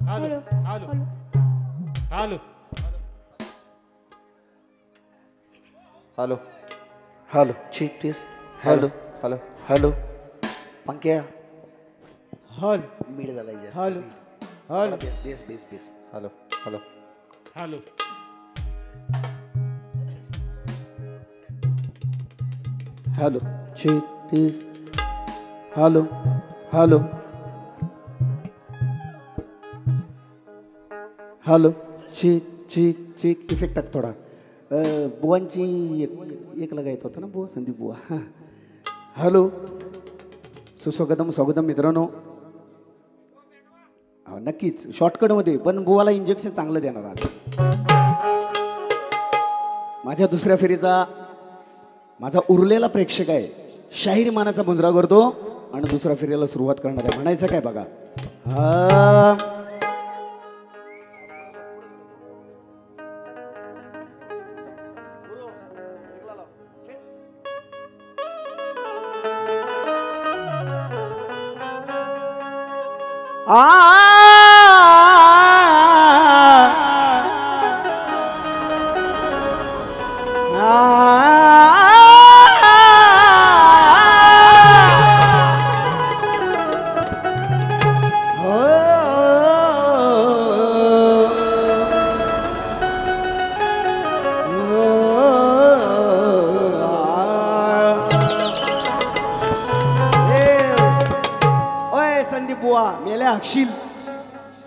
Halo. Halo. Halo. Hello hello check this hello hello hello पंक्या हॉल. मीड झालाय जास्त hello. Hello. Bass bass bass hello hello hello. Hello check this hello hello hello check check check effect टाक थोडा बुवांची एक लगायत होता ना बुवा संदीप बुवा हां हॅलो सुस्वागतम स्वागतम मित्रांनो नक्कीच शॉर्टकटमध्ये पण बुवाला इंजेक्शन चांगलं देणार आज माझ्या दुसऱ्या फेरीचा माझा उरलेला प्रेक्षक आहे शाहीर मानाचा मुंजरा करतो आणि दुसऱ्या फेरीला सुरुवात करणार आहे म्हणायचं काय बघा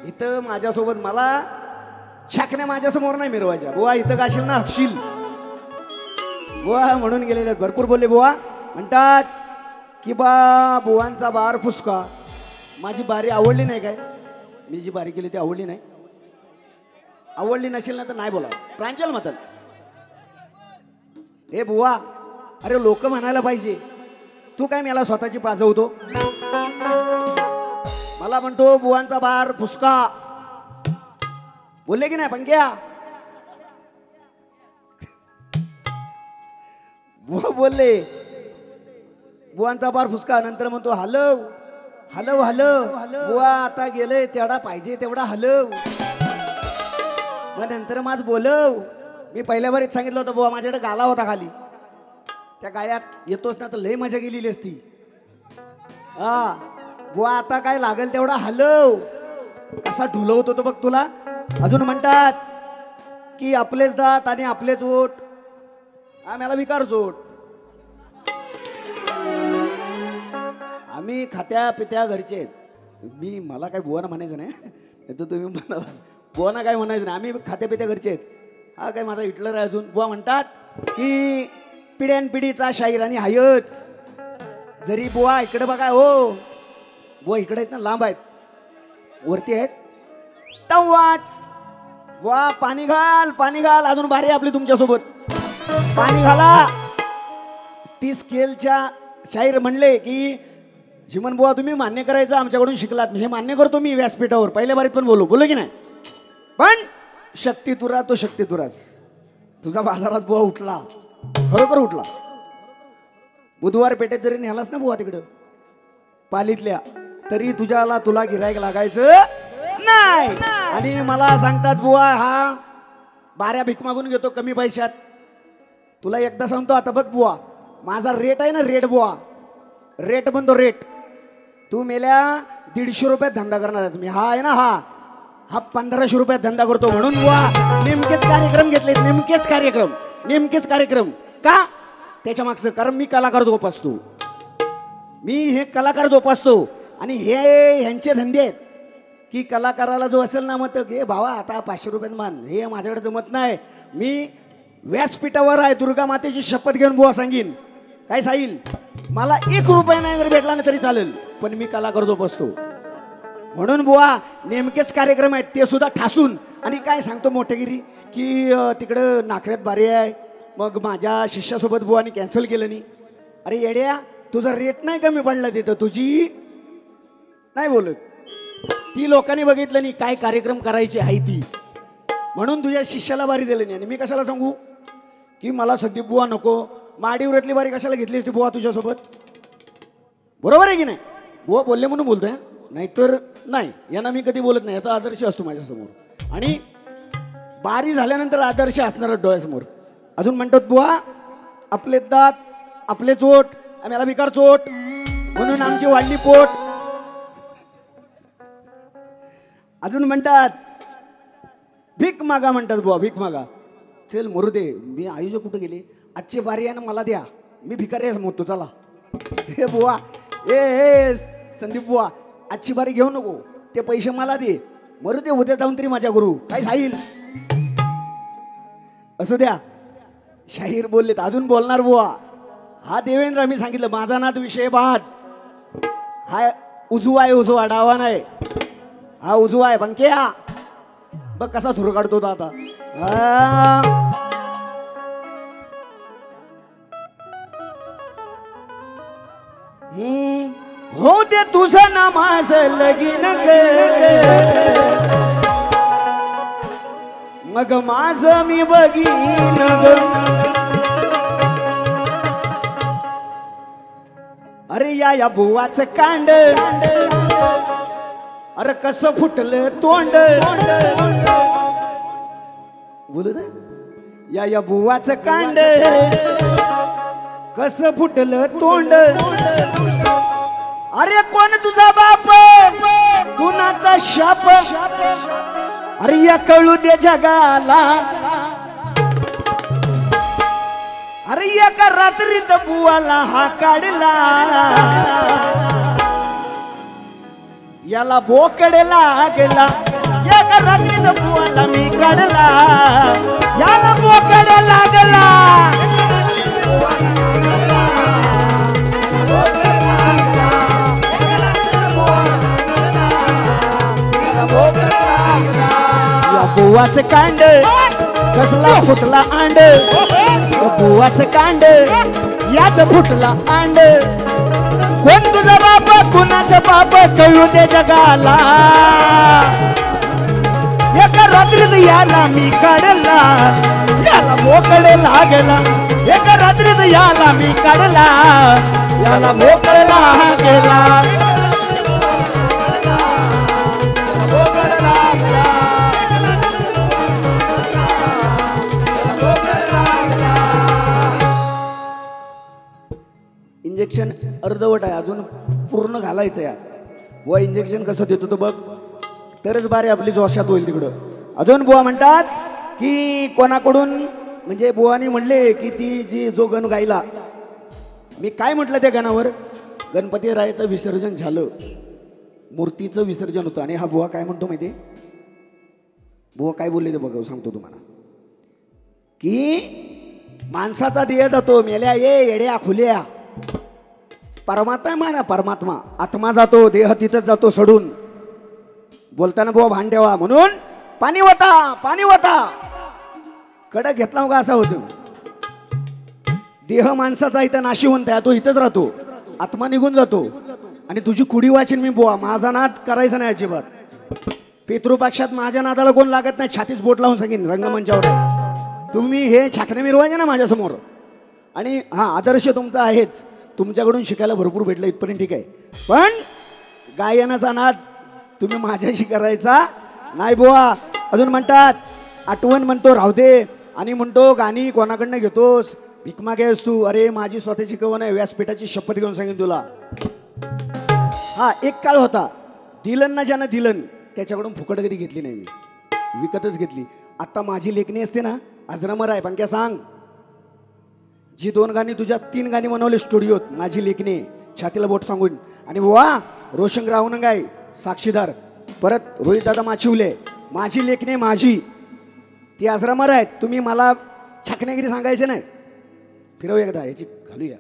इथं माझ्यासोबत मला छाकण्या माझ्यासमोर नाही मिरवायच्या बुवा इथं गाशील ना हकशील बुवा म्हणून गेलेले भरपूर बोलले बुवा म्हणतात की बा बुवांचा बार फुसका माझी बारी आवडली नाही काय मी जी बारी केली ती आवडली नाही आवडली नसेल ना तर नाही बोला प्रांजल मतन हे बुवा अरे लोक म्हणायला पाहिजे तू काय मला स्वतःची पाजवतो मला म्हणतो बुवांचा बार फुसका बोलले की नाही पंक्या बुवा बोलले बुवांचा बार फुसका नंतर म्हणतो हलव हलव हलव बुवा आता गेले तेवढा पाहिजे तेवढा हलव मग नंतर माझ बोलव मी पहिल्या बारीत सांगितलं होतं बुवा माझ्याकडे गाला होता खाली त्या गाळ्यात येतोच ना तर लय मजा गेलेली असती हा बुवा आता काय लागेल तेवढा हलव कसा ढुलवतो तो बघ तुला अजून म्हणतात की आपलेच दात आणि आपलेच ओठ हा मला विकार जोड आम्ही खात्या पित्या घरचे आहेत मी मला काय बुवाना म्हणायचं नाही तर तुम्ही म्हणा बुवाना काय म्हणायचं नाही आम्ही खात्या पित्या घरचे आहेत हा काय माझा हिटलर आहे अजून बुवा म्हणतात की पिढ्यानपिढीचा शाहीर आणि हायच जरी बुवा इकडे बघा हो बुवा इकडे आहेत ना लांब आहेत वरती आहेत तवाच वा पाणी घाल अजून भारी आपली तुमच्यासोबत पाणी घाला ती स्केलच्या शाहीर म्हणले की चिमन बुवा तुम्ही मान्य करायचं आमच्याकडून शिकलात, हे मान्य करतो मी व्यासपीठावर, पहिल्या बारीत पण बोलू की नाही, पण शक्ती तुरा तो शक्ती तुराच. तुझा बाजारात बुवा उठला, खरोखर उठला. बुधवार पेठेत जरी नेलास ना बुवा तिकडं पालीतल्या, तरी तुला गिरायक लागायचं नाही. आणि मला सांगतात बुवा हा बाऱ्या भीक मागून घेतो कमी पैशात. तुला एकदा सांगतो आता बघ बुवा, माझा रेट आहे ना, रेट बुवा, रेट म्हणतो रेट. तू मेल्या 150 रुपयात धंदा करणार मी, हा आहे ना, हा 1500 रुपयात धंदा करतो. म्हणून बुवा नेमकेच कार्यक्रम घेतले, नेमकेच कार्यक्रम का त्याच्या मागचं कारण मी कलाकार जोपासतो, मी हे कलाकार जोपासतो. आणि हे ह्यांचे धंदे आहेत की कलाकाराला जो असेल ना मत घे भावा आता 500 रुपयात मान, हे माझ्याकडे जमत नाही. मी व्यासपीठावर आहे, दुर्गा मातेची शपथ घेऊन बुवा सांगीन, काय सांगील, मला 1 रुपया नाही जर भेटला नाही तरी चालेल, पण मी कलाकार जोपासतो. म्हणून बुवा नेमकेच कार्यक्रम आहेत ते सुद्धा ठासून. आणि काय सांगतो मोठेगिरी की तिकडं नाखऱ्यात बारी आहे, मग माझ्या शिष्यासोबत बुवानी कॅन्सल केलं नाही. अरे येड्या, तुझा रेट नाही कमी पडला तिथं, तुझी नाही बोलत, ती लोकांनी बघितलं नाही काय कार्यक्रम करायची आहे ती, म्हणून तुझ्या शिष्याला बारी दिली नाही. आणि मी कशाला सांगू की मला संदीप बुवा नको, माडीवरातली बारी कशाला घेतली असती बुवा तुझ्यासोबत, बरोबर आहे की नाही. बुवा बोलले म्हणून बोलतोय, नाहीतर नाही, यांना मी कधी बोलत नाही, याचा आदर्श असतो माझ्यासमोर. आणि बारी झाल्यानंतर आदर्श असणार डोळ्यासमोर. अजून म्हणतात बुवा आपले दात आपले चोट, आम्हाला विकार चोट, म्हणून आमची वाढली पोट. अजून म्हणतात भीक मागा, म्हणतात बुवा भीक मागा. चल मरू दे, मी आयोजक कुठे गेले, आजची बारी आहे ना मला द्या, मी भिकारी आहे म्हणतो. चला हे बुवा, ए संदीप बुवा आजची बारी घेऊ नको, ते पैसे मला दे, मरू दे, उद्या जाऊन तरी माझ्या गुरु काय सांगील, असू द्या. शाहीर बोललेत, अजून बोलणार बुवा. हा देवेंद्र, मी सांगितलं माझा नाद विषय बाद, हा उजवा आहे, उजवा डावा नाही, हा उजवा आहे. बंक्या बघ कसा थुर काढतो आता. हो दे तुझं ना माझं लगीन मग माझं मी बघीन अरे या बुवाचं कांड, अरे कसं फुटलं तोंड, बोलू ना या बुवाचं कांड, कसं फुटलं तोंड. अरे कोण तुझा बाप, कुणाचा शाप, अरे या कळू दे जगाला. अरे एका रात्रीत बुवाला हा काढला, याला बोकड लागला. एका रात्रीत बुवाला मी काढला, याला बोकड लागला. या बुवाचं कांड कसला फुटला अंड, बुवाचं कांड याच फुटला अंड. कोण तुझा बाप, कुणाचा बाप, कळू दे जगाला. एका रात्रीत याला मी काढला, याला बोकड लागला. एका रात्रीत याला मी काढला, याला बोकड लागला. इंजेक्शन अर्धवट आहे, अजून पूर्ण घालायचं आहे. व इंजेक्शन कसं देतो तो बघ, तरच बारी आपली जोशात होईल तिकडं. अजून बुवा म्हणतात की कोणाकडून, म्हणजे बुवानी म्हणले की ती जी जो गण गायला, मी काय म्हटलं त्या गणावर, गणपती रायाचं विसर्जन झालं, मूर्तीचं विसर्जन होतं. आणि हा बुवा काय म्हणतो माहिती, बुवा काय बोलले ते बघा सांगतो तुम्हाला, की माणसाचा देह जातो, मेल्या ये येड्या खुल्या, परमात्मा माना, परमात्मा आत्मा जातो, देह तिथंच जातो सोडून. बोलताना बुवा भान ठेवा, म्हणून पाणी होता, पाणी होता, कडक घेतला का असा होतो. देह माणसाचा इथं नाशिवंत आहे, तो इथंच राहतो, आत्मा निघून जातो. आणि तुझी कुडी वाचीन मी बुवा. माझा नाद करायचा नाही अजिबात. पितृपक्षात माझ्या नादाला कोण लागत नाही. छातीच बोट लावून सांगेन रंगमंचावर. तुम्ही हे छाकणे मिरवायचे ना माझ्यासमोर. आणि हा आदर्श तुमचा आहेच. तुमच्याकडून शिकायला भरपूर भेटलं इथपर्यंत ठीक आहे. पण गायनाचा नाद तुम्ही माझ्याशी करायचा नाही बुवा. अजून म्हणतात आठवण म्हणतो राहू दे आणि म्हणतो गाणी कोणाकडनं घेतोस भीक मागेस तू. अरे माझी स्वतःची कवन आहे. व्यासपीठाची शपथ घेऊन सांगेन तुला. हा एक काळ होता दिलन ना ज्यानं दिलन त्याच्याकडून फुकट कधी घेतली नाही मी. विकतच घेतली. आता माझी लेखणी असते ना अजरामर आहे. पण काय सांग जी 2 गाणी तुझ्या 3 गाणी बनवले स्टुडिओत माझी लेखणी छातीला बोट सांगून. आणि वा रोशन राहून गाय साक्षीदार. परत रोहित दादा माचिवले. माझी लेखणी माझी ती अजरामर आहेत. तुम्ही मला छाकण्यागिरी सांगायचे नाही. फिरव एकदा याची घालूया.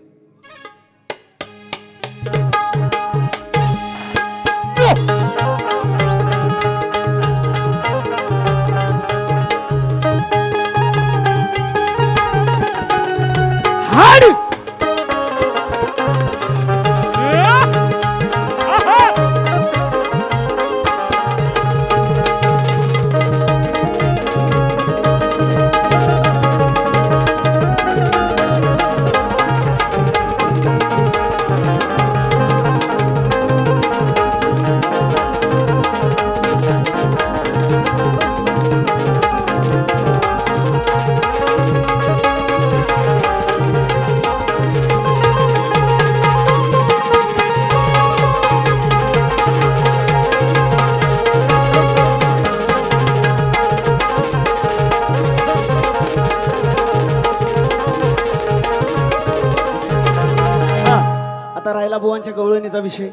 बुवांच्या गवळणीचा विषय.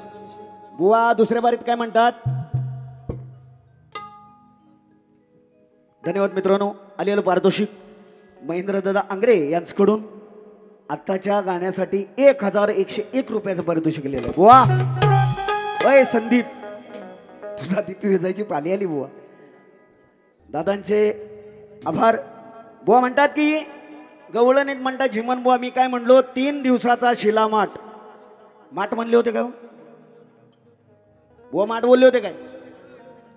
बुवा दुसऱ्या बारीत काय म्हणतात. धन्यवाद मित्रांनो. आलेलं पारितोषिक महेंद्र दादा आंग्रे यांच्याकडून आत्ताच्या गाण्यासाठी 1101 रुपयाचं पारितोषिक दिलेलं आहे. बुवा अय संदीप तुला ती जायची पाली आली बुवा. दादांचे आभार. बुवा म्हणतात की गवळणीत म्हणतात झिमन बुवा मी काय म्हणलो 3 दिवसाचा शिलामाट. माठ म्हणले होते का बुवा. माठ बोलले होते काय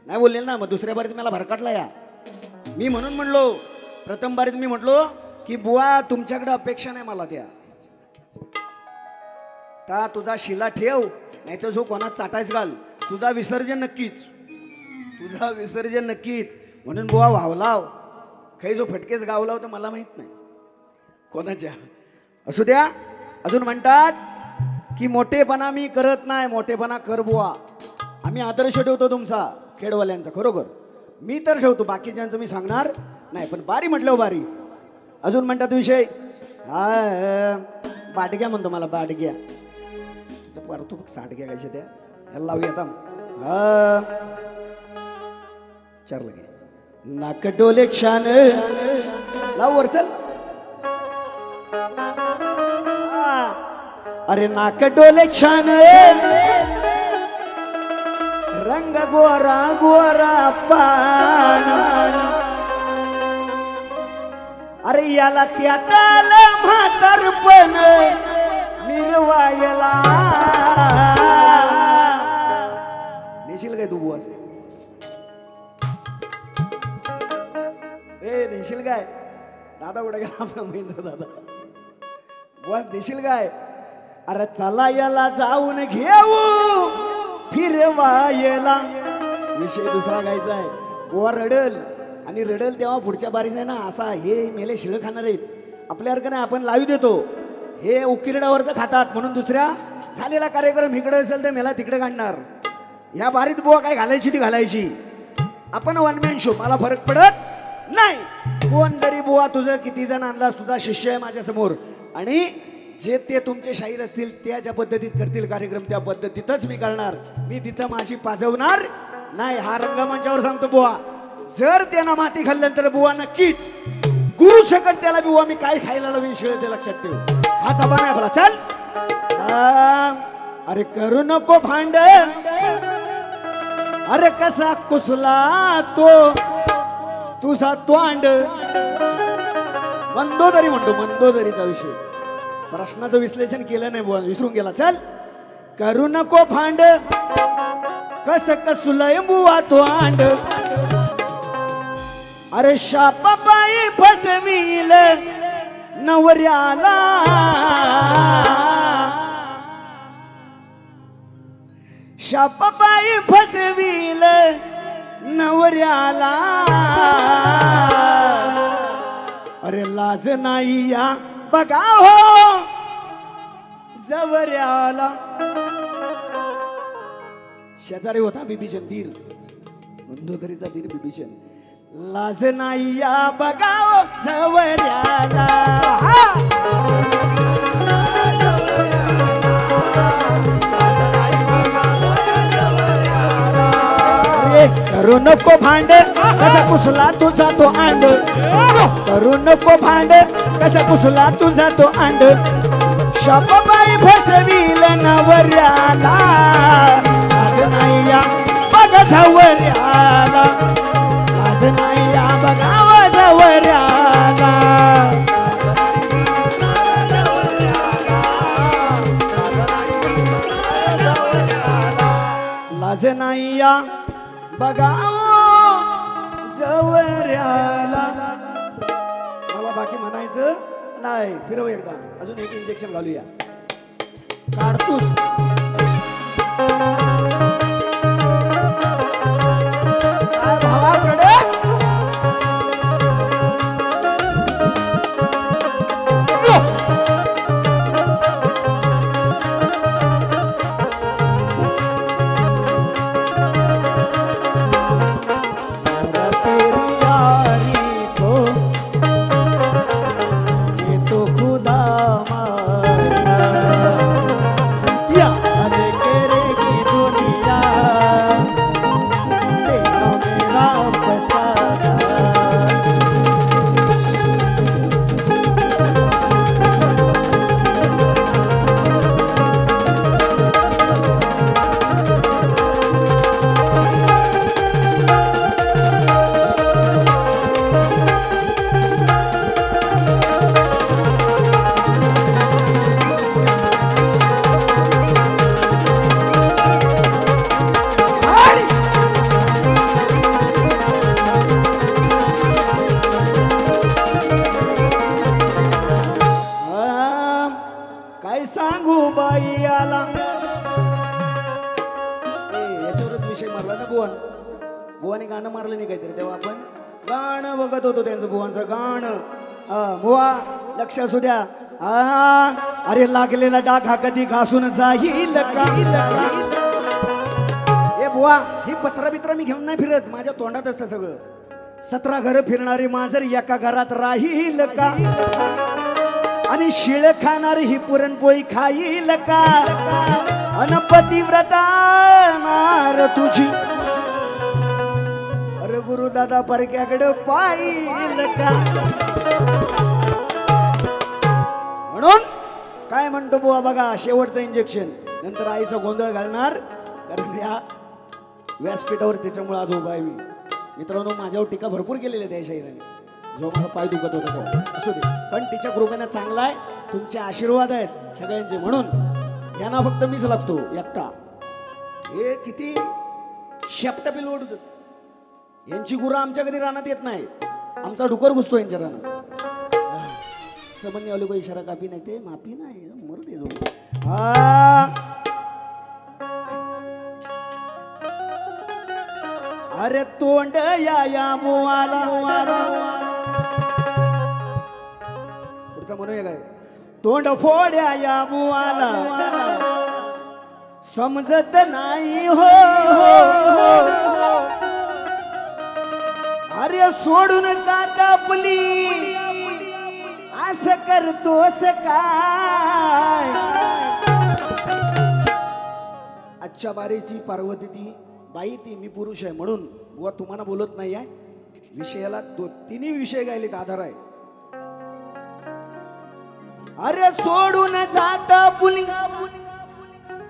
नाही बोलले ना. मग दुसऱ्या बारीत मला भरकटला या. मी म्हणून म्हणलो प्रथम बारीत मी म्हटलो की बुवा तुमच्याकडे अपेक्षा नाही मला त्या. ता तुझा शिला ठेव नाही तर जो कोणा चाटायच घाल. तुझा विसर्जन नक्कीच. तुझा विसर्जन नक्कीच. म्हणून बुवा वावलाव काही जो फटकेच गावलाव तर मला माहित नाही कोणाच्या. असू द्या. अजून म्हणतात की मोठेपणा मी करत नाही. मोठेपणा कर बुवा. आम्ही आदर्श ठेवतो तुमचा खेडवाल्यांचा. खरोखर मी तर ठेवतो. बाकीच्यांचं मी सांगणार नाही. पण बारी म्हटलं बारी. अजून म्हणतात विषय बाटग्या म्हणतो मला. बाटग्या परतो साठग्या कशा त्या ह्याला लावूया आता. चार लगे नाक डोले छान लाव वर चल. अरे नाक डोले छान रंग गोरा गोरा पान. अरे याला त्याला म्हातारपण निर्वायला. नेशील काय तू बुवास. ए नेशील काय दादा कुठे गेला आपला महेंद्र दादा. बुवास देशील काय. अरे चला याला जाऊन घेऊ फिरवायला. विषय दुसरा गायचा आहे. बुवा रडल आणि रडल तेव्हा पुढच्या बारीच आहे ना असा हे मेले शिळ खाणार आहेत. आपल्यासारखं नाही. आपण लावू देतो. हे उकिरड्यावरचं खातात. म्हणून दुसऱ्या झालेला कार्यक्रम इकडे असेल तर मेला तिकडे काढणार. ह्या बारीत बुवा काय घालायची ती घालायची. आपण वन मॅन शो. मला फरक पडत नाही. कोण जरी बुवा तुझं किती जण आणलास तुझा शिष्य आहे माझ्या समोर. आणि जे ते तुमचे शाहीर असतील त्या ज्या पद्धतीत करतील कार्यक्रम त्या पद्धतीतच मी करणार. मी तिथं माझी पाजवणार नाही. हा रंगमंचावर सांगतो बुवा. जर त्यानं माती खाल्लं तर बुवा नक्कीच गुरु सकट त्याला बुवा मी काय खायला लावीन शिळ ते लक्षात ठेव. हा चपा नाही आपला. चल अरे करू नको भांड. अरे कसा कुसला तो तुझा तोंड. मंदोदरी म्हणतो. मंदोदरीचा विषय प्रश्नाचं विश्लेषण केलं नाही बुवा. विसरून गेला. चल करू नको भांड कस कसुलय बुवा तो आंड अरे शापाबाई फसवील नवऱ्याला शापाबाई फसवील नवऱ्याला अरे लाज नाही या बघा हो जवऱ्याला शेजारी होता बिभीषण धीर मंदोदरीचा धीर बिभीषण लाज नाही या बघा हो जवऱ्याला करू नको भांड कसा पुसला तुझा तो अंड करू नको भांड कसा पुसला तुझा तो अंड शापाबाई फसवील नवऱ्याला आज नाही या बघा जवऱ्याला आज नाही या बघा जवऱ्याला लाज नाही या बघा जवऱ्याला मला बाकी म्हणायचं नाही फिरव एकदा अजून एक इंजेक्शन घालूया काढतोस भावाकडे बुवाने गाणं मारलं नाही काहीतरी तेव्हा आपण गाणं बघत होतो त्यांचं बुवांचं गाणं बुवा लक्ष असू द्या अरे लागलेला डाग हा कधी घासून जाईल का ए बुवा ही पत्र बित्र मी घेऊन नाही फिरत माझ्या तोंडात असतं सगळं 17 घरं फिरणारी मांजर एका घरात राहील का आणि शिळ खाणारी ही पुरणपोळी खाईल का अनपतिव्रता नार तुझी अरे गुरु दादा परक्याकडे पाहिल का म्हणून काय म्हणतो बुवा बघा शेवटचं इंजेक्शन नंतर आईचा गोंधळ घालणार कारण या व्यासपीठावर त्याच्यामुळे आज उभा आहे मी मित्रांनो माझ्यावर टीका भरपूर केलेली आहे त्या शाहिराने जो माझा पाय दुखत होता तो असू दे पण तिच्या कृपेने चांगला आहे तुमचे आशीर्वाद आहेत सगळ्यांचे म्हणून यांना फक्त मीच लागतो एकटा हे किती शेपटपी लोड यांची गुरं आमच्या कधी रानात येत नाही आमचा डुकर घुसतो यांच्या रानात समन्य आलो इशारा कापी नाही ते माफी नाही मरू दे अरे तोंड या बुवाला पुढचा म्हणूया काय तोंड फोड्या या बुवाला समजत नाही हो अरे सोडून जात आपली असं करतोस काय आजच्या बारीची पार्वती ती बाई ती मी पुरुष आहे म्हणून बुवा तुम्हाला बोलत नाही आहे विषयाला तिन्ही विषय गायलेत आधार आहे अरे सोडून जात आपली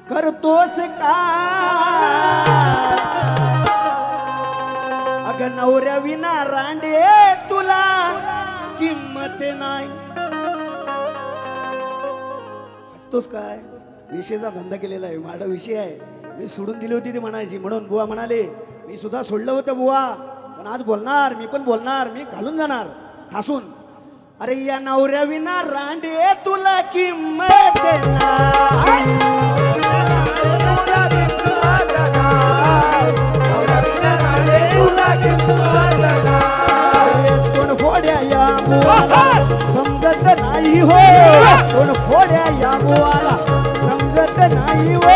करतोस काय अग नवऱ्या विना रांडे तुला किंमत नाही हसतोस काय विषयचा धंदा केलेला आहे. माझा विषय आहे. मी सोडून दिली होती ती म्हणायची, म्हणून बुवा म्हणाले मी सुद्धा सोडलं होतं बुवा, पण आज बोलणार, मी पण बोलणार, मी घालून जाणार ठासून. अरे या नवऱ्या विना रांडे तुला किंमत कोण फोड्या या मुवाला समजत नाही हो, कोण फोड्या या मुवाला समजत नाही हो,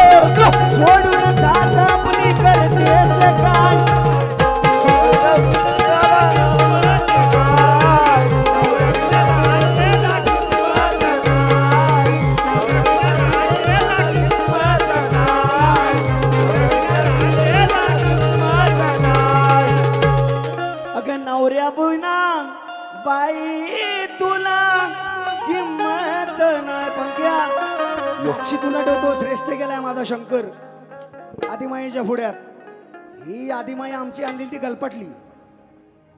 सोडून जात आपली करतेस काय. नवऱ्या बुना बाई तुला किंमत नाही. पंक्या साक्षी तुला ठेवतो, श्रेष्ठ गेलाय माझा शंकर आदिमाईच्या पुढ्यात. ही आदिमाई आमची आणली ती गलपटली,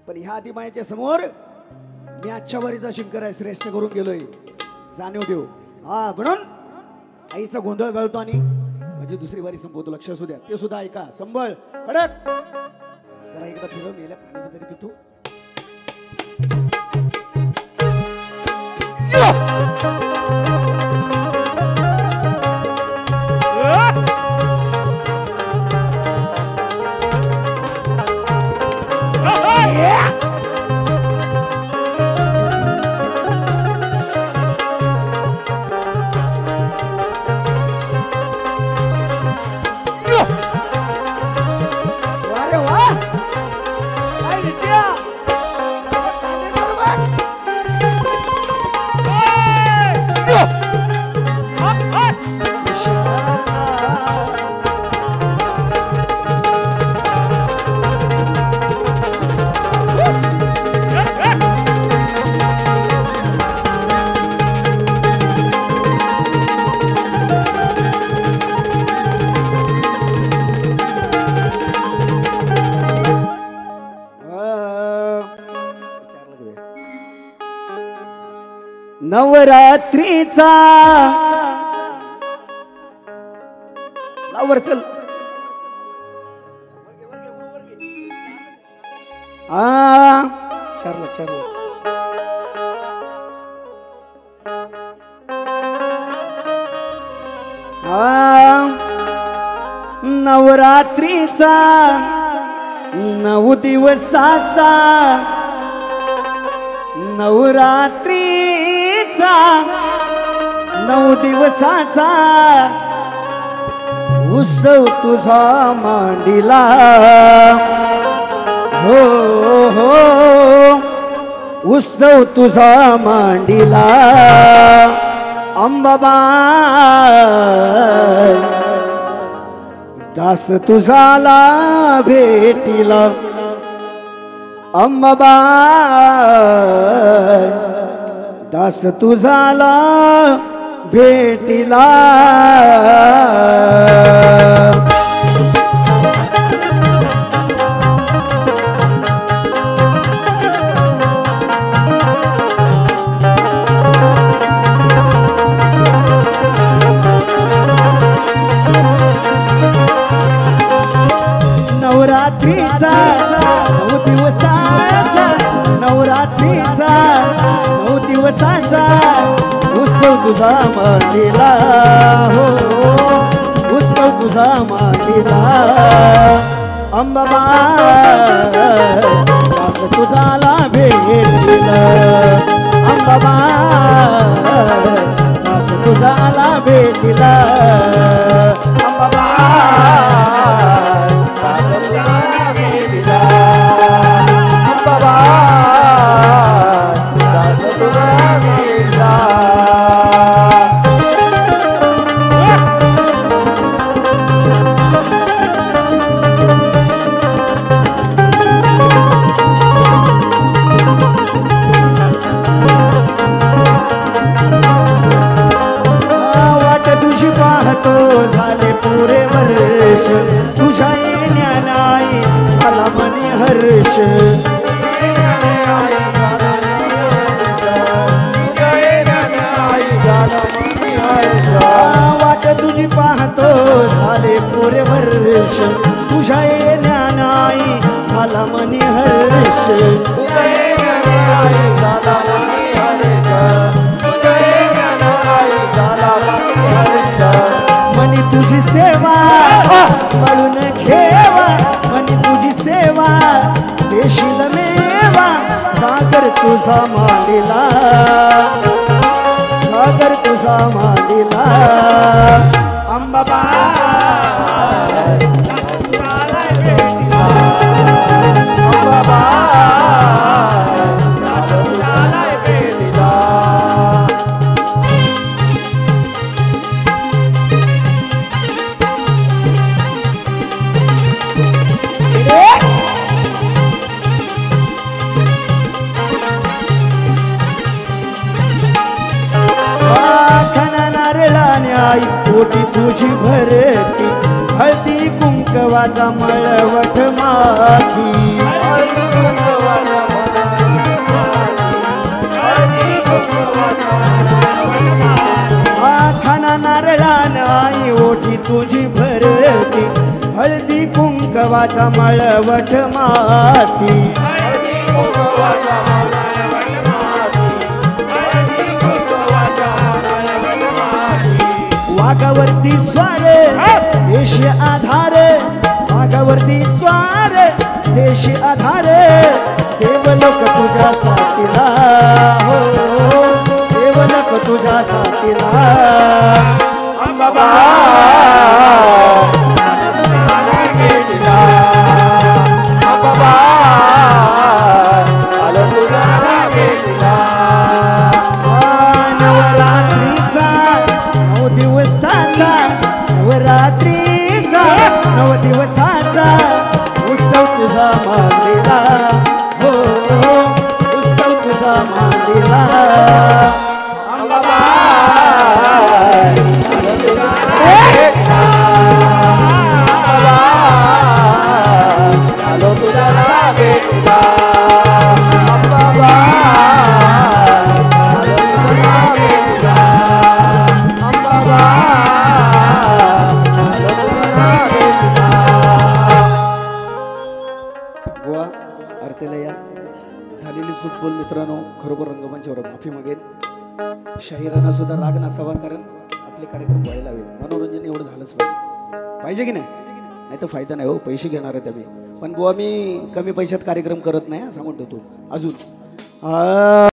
पण ह्या आदिमाईच्या समोर मी आजच्या वारीचा शंकर आहे, श्रेष्ठ करून गेलोय. जाणीव देऊ हा, म्हणून आईचा गोंधळ गळतो आणि म्हणजे दुसरी वारी संपवतो. लक्ष असू द्या, ते सुद्धा ऐका. संबळ कडक जरा एकदा फिरव, मेल्या पाणी वगैरे पितो. नवरात्रीचा लावर चल चारला चारला. नवरात्रीचा 9 दिवसाचा नवरात्रीचा 9 दिवसाचा उत्सव तुझा मांडीला हो हो, उत्सव तुझा मांडीला अंबाबाई दास तुझाला भेटीला अंबाबाई दास तुझाला भेटीला. नवरात्रीचा 9 दिवसाचा नवरात्रीचा 9 दिवसाचा उत्सव तुझा मांडीला हो, उत्सव तुझा मांडीला अंबाबाई दास तुझाला भेटीला अंबाबाई दास तुझाला भेटीला अंबाबाई दास तुझाला भेटीला अंबाबाई दास तुझाला भेटीला. वाट तुझी पाहतो झाले हर्ष तुझ्या येण्यानाई झाला मनी हर्ष तुझ्या येण्यानाई झाला मनी हर्ष तुझ्या येण्यानाई झाला मनी हर्ष मनी तुझी सेवा म्हणून घेवा मनी तुझी सेवा देशील मेवा सागर तुझा मांडीला सागर तुझा मांडीला अंबाबाई आई पोटी तुझी भरती हळदी कुंकवाचा मळवट माझी खाना नारळान आई ओठी तुझी भरती हळदी कुंकवाचा मळवट माती वाघावरती स्वार देश आधार वाघावरती स्वार देश आधार देवलोक तुझ्या साथीला हो देवलोक तुझ्या साथीला अंबाबाई नवरात्रीचा 9 दिवसाचा उत्सव तुझा मांडीला हो उत्सव तुझा मांडीला अंबाबाई आलो तुझा भेटीला झालेली चूक बोल मित्रांनो खरोखर रंगमंचावर माफी मागेन शाहिरांना सुद्धा राग नसावा कारण आपले कार्यक्रम व्हायला हवेत मनोरंजन एवढं झालंच पाहिजे की नाही तर फायदा नाही हो पैसे घेणार आहेत आम्ही पण बुवा मी कमी पैशात कार्यक्रम करत नाही असं म्हणतो तू अजून